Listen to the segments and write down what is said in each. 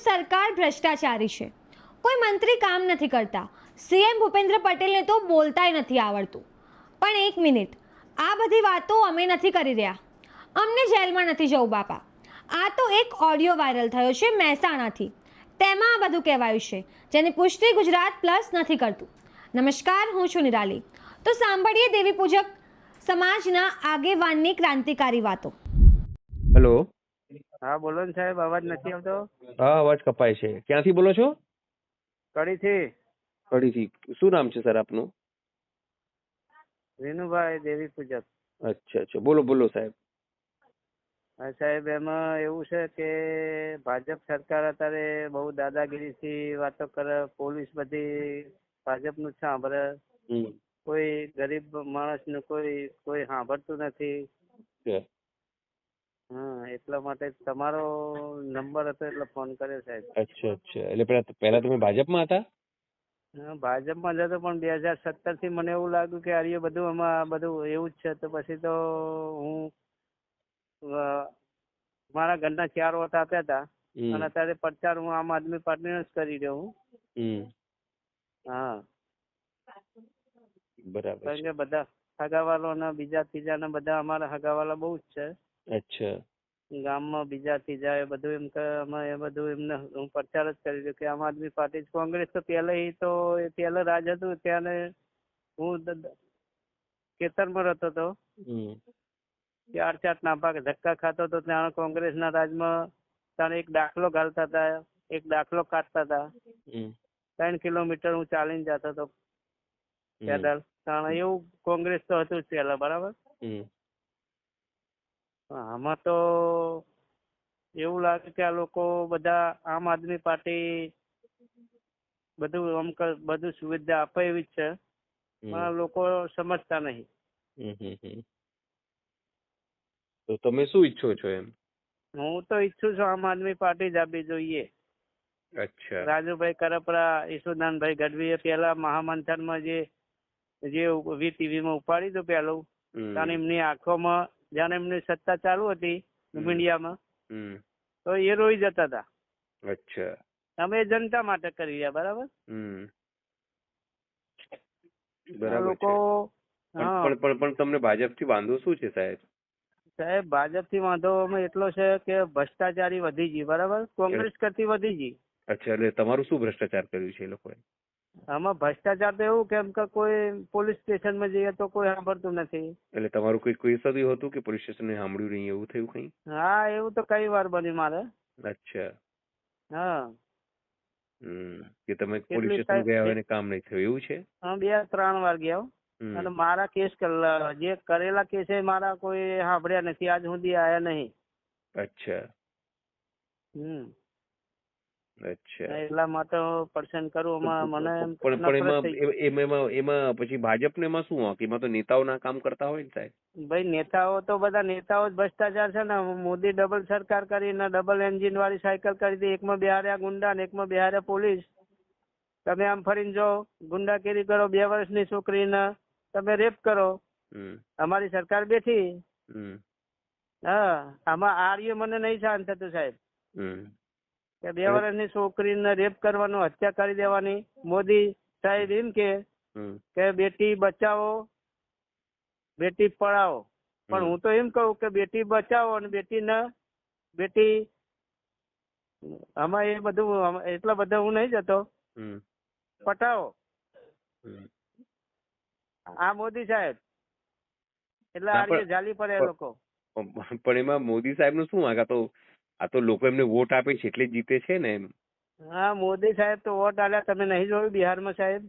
સરકાર ભ્રષ્ટાચારી છે, કોઈ મંત્રી કામ નથી કરતા, સીએમ ભૂપેન્દ્ર પટેલને તો બોલતાય નથી આવડતું. પણ એક મિનિટ, આ બધી વાતો અમે નથી કરી રહ્યા. અમને જેલમાં નથી જવું બાપા. આ તો એક ઓડિયો વાયરલ થયો છે મહેસાણાથી. તેમાં આ બધું કહેવાયું છે, જેની પુષ્ટિ ગુજરાત પ્લસ નથી કરતું. નમસ્કાર, હું છું નિરાલી. તો સાંભળીએ દેવી પૂજક સમાજના આગેવાનની ક્રાંતિકારી વાતો. હેલો. હા બોલો ને સાહેબ, અવાજ નથી આવતો. હા, અવાજ કપાય છે. ક્યાંથી બોલો છો? કડીથી. કડીથી. શું નામ છે સર આપનું? વિનુભાઈ દેવી પૂજક. અચ્છા અચ્છા, બોલો બોલો સાહેબ. હા સાહેબ, એમાં એવું છે કે ભાજપ સરકાર અત્યારે બહુ દાદાગીરીથી વાતો કરે. પોલીસ બધી ભાજપનું જ સાંભળે. કોઈ ગરીબ માણસનું કોઈ સાંભળતું નથી. હા, એટલા માટે તમારો નંબર હતો એટલે ફોન કર્યો સાહેબ. અચ્છા અચ્છા, એટલે પહેલા તમે ભાજપમાં હતા? હા, ભાજપમાં જતો, પણ 2017 થી મને એવું લાગ્યું કે આર્ય બધું આમાં બધું એવું જ છે. તો પછી તો હું મારા ઘરના 4 વોટ આપ્યા હતા અને અત્યારે પ્રચાર હું આમ આદમી પાર્ટીનો જ કરી રહ્યો હું. હા, બરાબર. કારણ કે બધા હગાવાલો ને બીજા ત્રીજા ને બધા અમારા હગાવાલા બહુ જ છે. અચ્છા. ગામમાં બીજા ત્રીજા એ બધું એમ કે અમે એ બધું એમને હું પ્રચાર જ કરી રહ્યો કે આમ આદમી પાર્ટી. કોંગ્રેસ તો પહેલા રાજ હતું ત્યારે હું ખેતરમાં રહેતો હતો. 4 નાપાક ધક્કા ખાતો હતો. ત્યાં કોંગ્રેસના રાજમાં ત્યાં એક દાખલો ઘાલતા હતા, એક દાખલો કાઢતા હતા. 3 કિલોમીટર હું ચાલીને જતો હતો પેદલ. ત્યાં એવું કોંગ્રેસ તો હતું જ પેલા, બરાબર. આમાં તો એવું લાગે કે આ લોકો બધા આમ આદમી પાર્ટી બધું સુવિધા આપે એવી જ છે, પણ લોકો સમજતા નહીં. તો તમે શું ઈચ્છો છો એમ? હું તો ઈચ્છું છું આમ આદમી પાર્ટી જ આપવી જોઈએ. અચ્છા. રાજુભાઈ કરપરા, ઈશુદાનભાઈ ગઢવીએ પેલા મહામંથનમાં જે વીટીવીમાં ઉપાડી હતું પેલું, ત્યારે એમની આંખોમાં જાણે એમની સત્તા ચાલુ હતી મીડિયામાં, તો એ રોઈ જતા હતા. અચ્છા. અમે જનતા માટે કરી રહ્યા, બરાબર. બરાબર લોકો પણ તમને ભાજપથી વાંધો શું છે સાહેબ? સાહેબ, ભાજપથી વાંધો અમે એટલો છે કે ભ્રષ્ટાચારી વધી ગઈ, બરાબર. કોંગ્રેસ કરતી વધી ગઈ. અચ્છા, એટલે તમારું શું ભ્રષ્ટાચાર કર્યું છે એ લોકોએ? આમાં ભ્રષ્ટાચાર તો એવું કેમ કે કોઈ પોલીસ સ્ટેશનમાં જઈએ તો કોઈ સાંભળતું નથી. એટલે તમારું કોઈ સદું હતું કે પોલીસ સ્ટેશન સાંભળ્યું નહીં, એવું થયું કઈ? હા, એવું તો કઈ વાર બન્યું મારે. અચ્છા. હા. કે તમે પોલીસ સ્ટેશન ગયા હોય ને કામ નહીં થયું, એવું છે? હા, 2-3 વાર ગયા. અને મારા કેસ જે કરેલા કેસ મારા કોઈ સાંભળ્યા નથી, આજ સુધી આયા નહીં. અચ્છા. અચ્છા. એટલા માટે પસંદ કરું. મને પણ એમાં પછી ભાજપને એમાં શું હોય? એમાં તો નેતાઓ ના કામ કરતા હોય ને સાહેબ. ભાઈ, નેતાઓ તો બધા નેતાઓ જ ભ્રષ્ટાચાર છે ને. મોદી ડબલ સરકાર કરીને ડબલ એન્જિન વાળી સાયકલ કરી હતી. એકમાં બિહાર્યા ગુંડા ને એકમાં બિહાર્યા પોલીસ. તમે આમ ફરીને જો ગુંડાગીરી કરો, 2 વર્ષની છોકરીને તમે રેપ કરો, અમારી સરકાર બેઠી. હા, આમાં આર્ય મને નહીં શાંત થતું સાહેબ કે 2 વર્ષની છોકરીને રેપ કરવાનો, હત્યા કરી દેવાની. મોદી સાહેબ એમ કે બેટી બચાવો બેટી પઢાઓ, પણ હું તો એમ કહું કે બેટી બચાવો અને બેટી આમાં એ બધું એટલા બધા હું નહીં જતો. પટાવો. આ મોદી સાહેબ એટલે આર્ય ઝાલી પડે લોકો. પણ એમાં મોદી સાહેબ નું શું? આ તો લોકો એમને વોટ આપે છે એટલે જીતે છે ને એમ. હા, મોદી સાહેબ તો વોટ આલ્યા. તમે નહીં જોયું બિહારમાં સાહેબ?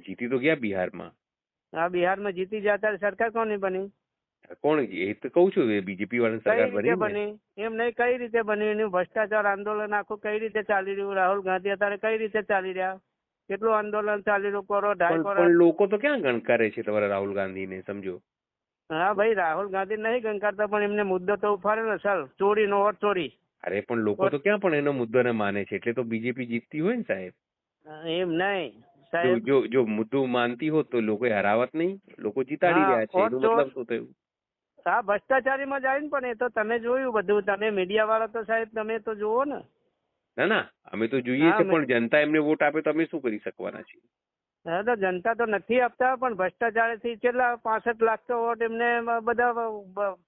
જીતી તો ગયા બિહારમાં. હા, બિહારમાં જીતી ગયા. ત્યારે સરકાર કોની બની? કોણ? એ તો કઉ છું, બીજેપી વાળાની સરકાર બની. એમ નહીં, કઈ રીતે બની? એનું ભ્રષ્ટાચાર આંદોલન આખું કઈ રીતે ચાલી રહ્યું? રાહુલ ગાંધી અત્યારે કઈ રીતે ચાલી રહ્યા? કેટલું આંદોલન ચાલી રહ્યું? કરો 2.5 કરોડ. પણ લોકો તો ક્યાં ગણકારે છે તમારા રાહુલ ગાંધી ને, સમજો. હા ભાઈ, રાહુલ ગાંધી નહીં ગણકારતા, પણ એમને મુદ્દો તો ઉફાડે ને. ચાલ, ચોરીનો વોટ ચોરી. અરે પણ લોકો તો ક્યાં પણ એનો મુદ્દો ને માને છે, એટલે તો બીજેપી જીતતી હોય ને સાહેબ. એમ નહીં સાહેબ. જો મુદ્દો માનતી હોત તો લોકો હરાવત નહીં. લોકો જીતાડી રહ્યા છે, એનો મતલબ શું થયું? હા, ભ્રષ્ટાચારીમાં જાય ને. પણ એ તો તમે જોયું બધું. તમે મીડિયા વાળા તો સાહેબ તમે તો જુઓ ને. ના ના, અમે તો જોઈએ હા, છે, પણ જનતા એમને વોટ આપે તો અમે શું કરી શકવાના છીએ? હા તો જનતા તો નથી આપતા, પણ ભ્રષ્ટાચારથી કેટલા 65 લાખ તો વોટ એમને બધા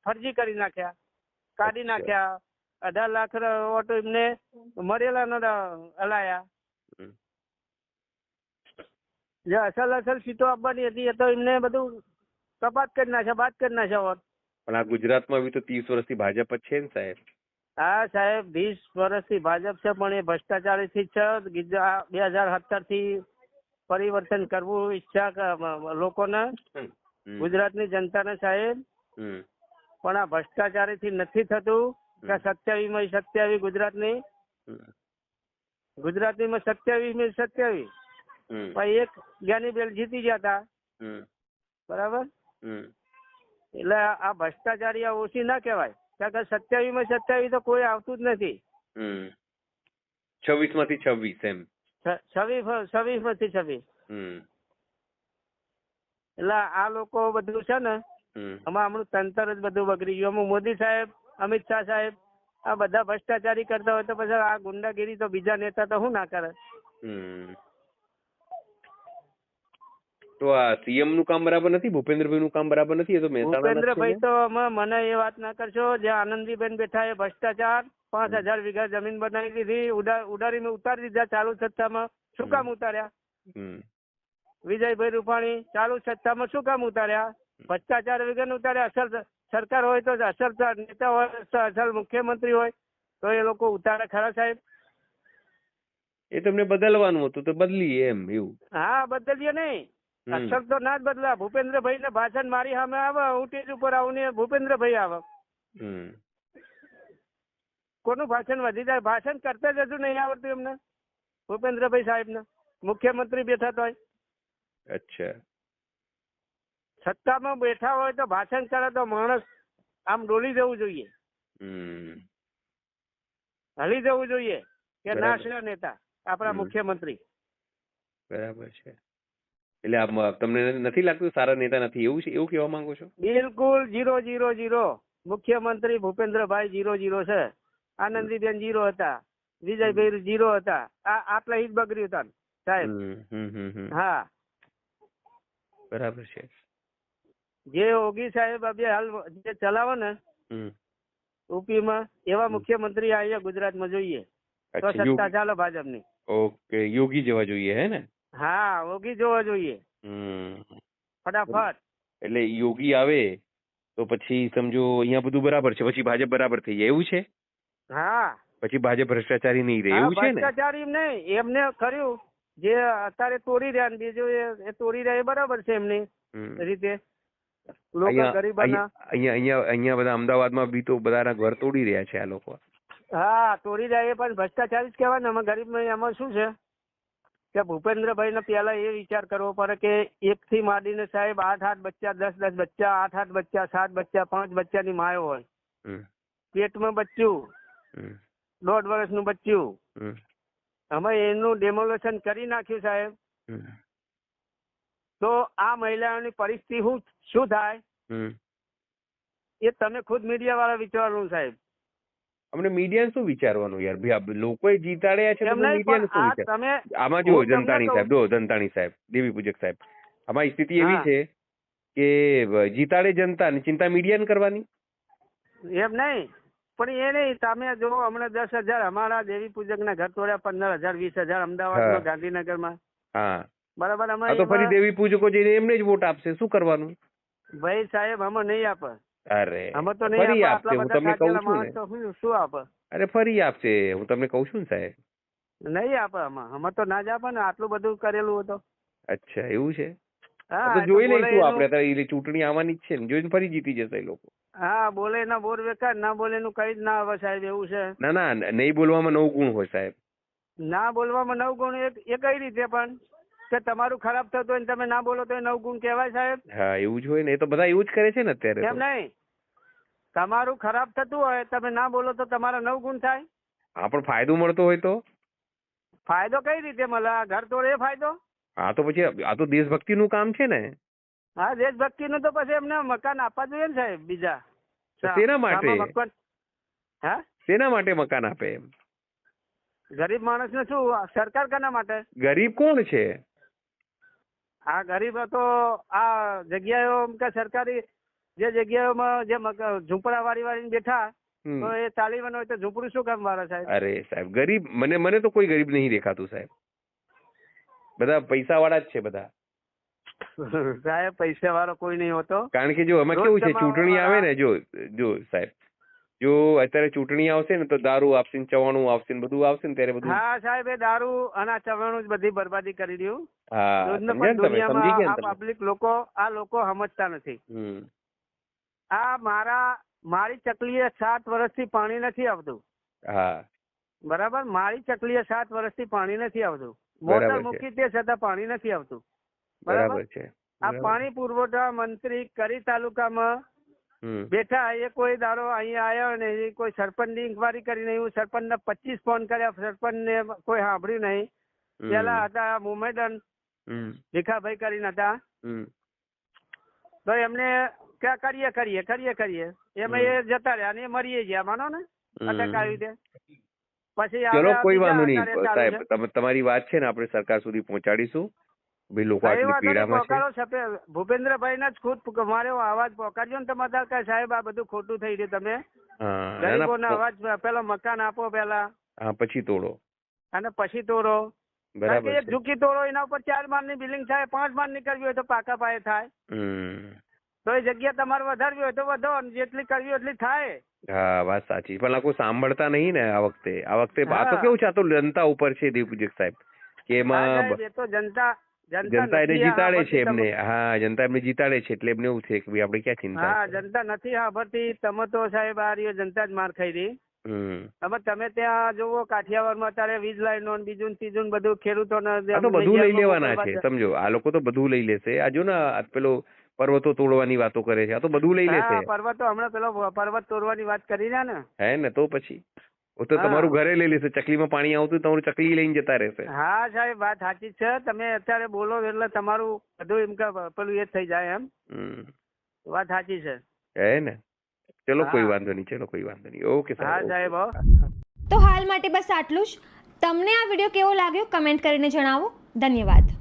ફરજી કરી નાખ્યા, કાઢી અચ્છા. નાખ્યા. 18 લાખ વોટ એમને મળેલા હલાયા. હમ. જે અસલ સીટો આપવાની હતી એ તો એમને બધું કપાત કરી નાખ્યા, બાદ કરી નાખ્યા વોટ. પણ આ ગુજરાતમાં બી તો 30 વર્ષથી ભાજપ જ છે ને સાહેબ. હા સાહેબ, 20 વર્ષથી ભાજપ છે, પણ એ ભ્રષ્ટાચારીથી જ છે. 2017 થી પરિવર્તન કરવું ઈચ્છા લોકોને, હમ. હમ. ગુજરાતની જનતાને સાહેબ, હમ. પણ આ ભ્રષ્ટાચારીથી નથી થતું. કે 27 ગુજરાતની, હમ. ગુજરાતની 27 હમ. પણ એક જ્ઞાનીબેન જીતી ગયા હતા, હમ. બરાબર. હમ. એટલે આ ભ્રષ્ટાચારી આ ઓછી ના કહેવાય, કારણ કે 27 તો કોઈ આવતું જ નથી. હમ. 26 માંથી 26 એમ. 26 માંથી 26. હમ. એટલે આ લોકો બધું છે ને, હમ. આમાં હમણાં તંત્ર જ બધું બગડી ગયું. આમાં મોદી સાહેબ, અમિત શાહ સાહેબ આ બધા ભ્રષ્ટાચારી કરતા હોય તો પછી આ ગુંડાગીરી તો બીજા નેતા તો શું ના કરે? હમ. તો આ સીએમ નું કામ બરાબર નથી, ભૂપેન્દ્રભાઈ નું કામ બરાબર નથી, એ તો મહેસાણા ભૂપેન્દ્રભાઈ તો મને એ વાત ના કરશો. જે આનંદીબેન બેઠા એ ભ્રષ્ટાચાર 5000 વીઘા જમીન બનાવી દીધી, ઉડારીને ઉતારી દીધા ચાલુ સત્તામાં. શું કામ ઉતાર્યા? વિજયભાઈ રૂપાણી ચાલુ સત્તામાં શું કામ ઉતાર્યા? ભ્રષ્ટાચાર વગર ઉતાર્યા. અસલ સરકાર હોય તો, અસલ નેતા હોય, અસલ મુખ્યમંત્રી હોય તો એ લોકો ઉતારે ખરા સાહેબ? એ તમને બદલવાનું હતું તો બદલીએ એમ, એવું. હા, બદલીએ નહીં. અસલ તો ના જ બદલા. ભૂપેન્દ્રભાઈ ને ભાષણ મારી સામે આવે, હું સ્ટેજ ઉપર આવું ને ભૂપેન્દ્રભાઈ આવે. કોનું ભાષણ વધી જાય? ભાષણ કરતા જ હજુ નહીં આવડતું એમને, ભૂપેન્દ્રભાઈ સાહેબ ને. મુખ્યમંત્રી બેઠા તો અચ્છા. સત્તામાં બેઠા હોય તો ભાષણ કરે તો માણસ આમ ડોલી જવું જોઈએ, હલી જવું જોઈએ કે ના છે નેતા આપણા મુખ્યમંત્રી. બરાબર છે. એટલે આ તમને નથી લાગતું સારા નેતા નથી, એવું છે, એવું કહેવા માંગો છો? બિલકુલ 0-0-0. મુખ્યમંત્રી ભૂપેન્દ્રભાઈ 0-0 છે. આનંદીબેન 0 હતા, વિજયભાઈ 0 હતા. આટલા જ બગડ્યું હતા સાહેબ. હા, બરાબર છે. જે યોગી સાહેબ હાલ જે ચલાવે ને યુપીમાં, એવા મુખ્યમંત્રી અહીંયા ગુજરાતમાં જોઈએ તો સત્તા ચાલે ભાજપની. ઓકે, યોગી જેવા જોઈએ હે ને? હા, યોગી જોવા જોઈએ ફટાફટ. એટલે યોગી આવે તો પછી સમજો અહીંયા બધું બરાબર છે, પછી ભાજપ બરાબર થઈ જાય, એવું છે? હા, પછી ભાજપ ભ્રષ્ટાચારી નહીં રહે, એવું છે ને? ભ્રષ્ટાચારી નહીં, એમને કર્યું જે અત્યારે તોડી રહ્યા ને બીજું એ તોડી રહ્યા એ બરાબર છે એમની રીતે. લોકો ગરીબોના અહીંયા બધા અમદાવાદમાં બી તો બધાના ઘર તોડી રહ્યા છે આ લોકો. હા, તોડી રહ્યા એ પણ ભ્રષ્ટાચારી જ કહેવાય ને. અમે ગરીબ એમાં શું છે કે ભૂપેન્દ્રભાઈ ને પેલા એ વિચાર કરવો પડે કે 1 થી માંડીને સાહેબ 8 બચ્ચા, 10 બચ્ચા, 8 બચ્ચા, 7 બચ્ચા, 5 બચ્ચાની માયો હોય, પેટમાં બચ્ચું, 1.5 વર્ષનું બચ્ચું. અમે એનું ડેમોલેશન કરી નાખ્યું સાહેબ. તો આ મહિલાઓની પરિસ્થિતિ શું થાય એ તમે ખુદ મીડિયા વાળા વિચારવાનું સાહેબ. અમને મીડિયા શું વિચારવાનું યાર? લોકોએ જીતાડ્યા છે, મીડિયાને શું વિચાર? આમાં જો જનતાણી સાહેબ, જનતાણી સાહેબ, દેવી પૂજક સાહેબ, આમાં સ્થિતિ એવી છે કે જીતાડે જનતા ને ચિંતા મીડિયાને કરવાની. એમ નહીં, પણ એ નહીં. તમે જો હમણાં 10,000 અમારા દેવી પૂજક ના ઘર તોડ્યા, 15,000, 20,000 અમદાવાદમાં, ગાંધીનગરમાં. હા, બરાબર. અમે તો ફરી દેવી પૂજકો જઈને એમને જ વોટ આપશે, શું કરવાનું? ભાઈ સાહેબ, અમે નહીં આપે. અરે અમે તો ફરી આપશે, હું તમને કહું છું ને. શું આપે? અરે ફરી આપશે, હું તમને કહું છું ને સાહેબ. નહીં આપે. અમે તો ના જ આપે ને, આટલું બધું કરેલું હતું. અચ્છા, એવું છે? હા, જોઈ લઈશું આપણે. ચૂંટણી આવવાની જ છે ને, જોઈને ફરી જીતી જશે એ લોકો. હા, બોલે ના બોર વેકાર, ના બોલે નું કઈ જ ના આવે સાહેબ, એવું છે. ના ના, નહીં બોલવામાં 9 ગુણ હોય સાહેબ. ના બોલવામાં 9 ગુણ એ કઈ રીતે? પણ કે તમારું ખરાબ થતું હોય ને તમે ના બોલો તો એ 9 ગુણ કહેવાય સાહેબ? હા, એવું જ હોય ને. એ તો બધા એવું જ કરે છે ને અત્યારે. એમ નહીં, તમારું ખરાબ થતું હોય તમે ના બોલો તો તમારા 9 ગુણ થાય. હા, પણ ફાયદો મળતો હોય તો? ફાયદો કઈ રીતે મળે? ઘર તોડે એ ફાયદો? હા, તો પછી આ તો દેશભક્તિનું કામ છે ને. હા, દેશભક્તિનું તો પછી એમને મકાન આપવા જોઈએ ને સાહેબ બીજા. શેના માટે? હા, શેના માટે મકાન આપે એમ? ગરીબ માણસને શું સરકાર કોના માટે? ગરીબ કોણ છે? આ ગરીબ તો આ જગ્યાઓ કે સરકારી જે જગ્યાઓમાં જે ઝૂંપડા વાળી બેઠા તો એ ચાલીવાનું હોય તો ઝૂંપડું શું કામ વાળા સાહેબ? અરે સાહેબ ગરીબ મને તો કોઈ ગરીબ નહીં દેખાતું સાહેબ. બધા પૈસા વાળા જ છે બધા. સાહેબ પૈસા વાળો કોઈ નહીં હોતો. કારણ કે જો આમાં કેવું છે, ચૂંટણી આવે ને, જો સાહેબ, જો અત્યારે ચૂંટણી આવશે ને તો દારૂ આપશે ને ચવાણું આવશે ને બધું આવશે ને ત્યારે બધું. હા સાહેબ એ દારૂ અને આ ચવાણું જ બધી બરબાદી કરી રહ્યું. હા દુનિયામાં આ પબ્લિક લોકો સમજતા નથી. આ મારી ચકલીએ 7 વર્ષથી પાણી નથી આવતું. હા બરાબર, મારી ચકલીએ 7 વર્ષથી પાણી નથી આવતું. મોટર મૂકી તે છતાં પાણી નથી આવતું. બરાબર છે. આ પાણી પુરવઠા મંત્રી કરી તાલુકામાં બેઠા, એ કોઈ દાડો અહીંયા આવ્યો ને કોઈ સરપંચ ની ઇન્કવાયરી કરી નહીં. હું સરપંચ ને 25 ફોન કર્યા, સરપંચ ને કોઈ સાંભળ્યું નહીં. પેલા હતા મુમેડન ભીખાભાઈ કરીને હતા, તો એમને ક્યાં કરીએ એમાં એ જતા રહ્યા અને એ મરી ગયા, માનો ને અટક આવી દે. પછી ચલો કોઈ વાંધો નહીં સાહેબ, તમારી વાત છે ને આપણે સરકાર સુધી પહોંચાડીશું. ભાઈ લોકો આટલી પીડામાં છે. ભૂપેન્દ્રભાઈ ને જ ખુદ મારે અવાજ પહોંચાડ્યો ને તમારે કે સાહેબ આ બધું ખોટું થઈ રહ્યું, તમે ગરીબોનો અવાજ પેલા મકાન આપો પેલા, પછી તોડો અને પછી તોડો. બરાબર, એક ઝૂકી તોડો એના ઉપર 4 માળની બિલ્ડિંગ થાય, 5 માળની કરવી હોય તો પાકા પાયે થાય. તો એ જગ્યા તમારે વધારવી હોય તો વધો, જેટલી કરવી એટલી થાય. હા વાત સાચી, પણ લોકો સાંભળતા નહીં ને આ વખતે. આ તો કેવું છે, આ તો જનતા ઉપર છે દેવપૂજક સાહેબ, કે એમાં તો જનતા એને જીતાડે છે એમને. હા જનતા એમને જીતાડે છે એટલે એમને એવું છે કે ભાઈ આપણે ક્યાં ચિંતા. હા જનતા નથી સાંભળતી. તમે તો સાહેબ આ રહ્યો જનતા જ માર ખાઈ રહી. હવે તમે ત્યાં જોવો કાઠિયાવાડમાં અત્યારે વીજ લાઈનો બીજું ત્રીજું બધું ખેડૂતોને તો બધું લઈ લેવાના છે, સમજો. આ લોકો તો બધું લઈ લેશે. આ જો ને પેલો પર્વતો તોડવાની વાતો કરે છે, આ તો બધું લઈ લેશે. પર્વતો હમણાં પેલો પર્વત તોડવાની વાત કરી રહ્યા ને, હે ને, તો પછી તો તમારું ઘરે લઈ લેશે. ચકલીમાં પાણી આવતું તમારું ચકલી લઈને જતા રહેશે. હા સાહેબ વાત સાચી છે. તમે અત્યારે બોલો એટલે તમારું બધું એમ કે પેલું એ થઈ જાય એમ. વાત સાચી છે, હે ને. ચલો કોઈ વાંધો નહીં. ઓકે સાહેબ. તો હાલ માટે બસ આટલું જ. તમને આ વિડીયો કેવો લાગ્યો કમેન્ટ કરીને જણાવો. ધન્યવાદ.